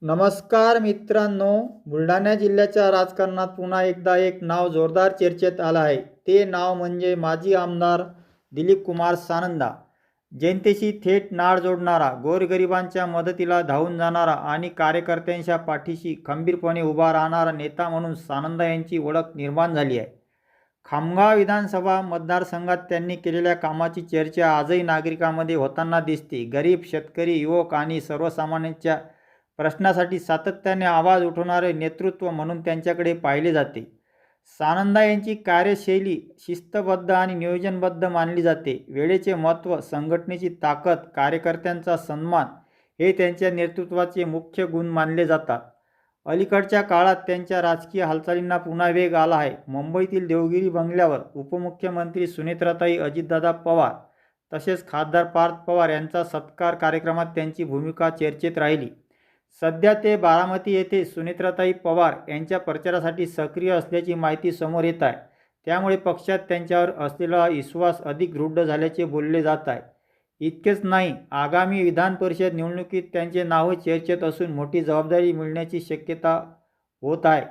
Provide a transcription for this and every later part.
नमस्कार मित्रांनो, बुलढाणा जिल्ह्याच्या राजकारणात पुन्हा एकदा एक नाव जोरदार चर्चेत आलं आहे. ते नाव म्हणजे माजी आमदार दिलीप कुमार सानंदा. जनतेशी थेट नाळ जोडणारा, गोरगरिबांच्या मदतीला धावून जाणारा आणि कार्यकर्त्यांच्या पाठीशी खंबीरपणे उभा राहणारा नेता म्हणून सानंदा यांची ओळख निर्माण झाली आहे. खामगाव विधानसभा मतदारसंघात त्यांनी केलेल्या कामाची चर्चा आजही नागरिकांमध्ये होताना दिसते. गरीब, शेतकरी, युवक आणि सर्वसामान्यांच्या प्रश्नासाठी सातत्याने आवाज उठवणारे नेतृत्व म्हणून त्यांच्याकडे पाहिले जाते. सानंदा यांची कार्यशैली शिस्तबद्ध आणि नियोजनबद्ध मानली जाते. वेळेचे महत्त्व, संघटनेची ताकद, कार्यकर्त्यांचा सन्मान हे त्यांच्या नेतृत्वाचे मुख्य गुण मानले जातात. अलीकडच्या काळात त्यांच्या राजकीय हालचालींना पुन्हा वेग आला आहे. मुंबईतील देवगिरी बंगल्यावर उपमुख्यमंत्री सुनेत्राताई अजितदादा पवार तसेच खासदार पार्थ पवार यांचा सत्कार कार्यक्रमात त्यांची भूमिका चर्चेत राहिली. सध्या ते बारामती येथे सुनेत्राताई पवार यांच्या प्रचारासाठी सक्रिय असल्याची माहिती समोर येत आहे. त्यामुळे पक्षात त्यांच्यावर असलेला विश्वास अधिक दृढ झाल्याचे बोलले जात आहे. इतकेच नाही, आगामी विधान परिषद निवडणुकीत त्यांचे नाव चर्चेत असून मोठी जबाबदारी मिळण्याची शक्यता होत आहे.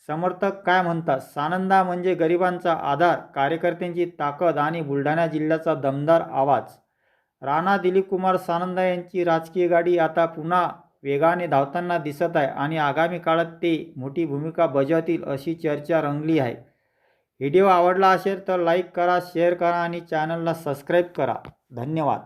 समर्थक काय म्हणतात? सानंदा म्हणजे गरिबांचा आधार, कार्यकर्त्यांची ताकद आणि बुलढाणा जिल्ह्याचा दमदार आवाज. राणा दिलीप कुमार सानंदा यांची राजकीय गाडी आता पुन्हा वेगाने धावताना दिसत आहे आणि आगामी काळात ते मोठी भूमिका बजावतील अशी चर्चा रंगली आहे. व्हिडिओ आवडला असेल तर लाईक करा, शेअर करा आणि चॅनलला सबस्क्राईब करा. धन्यवाद.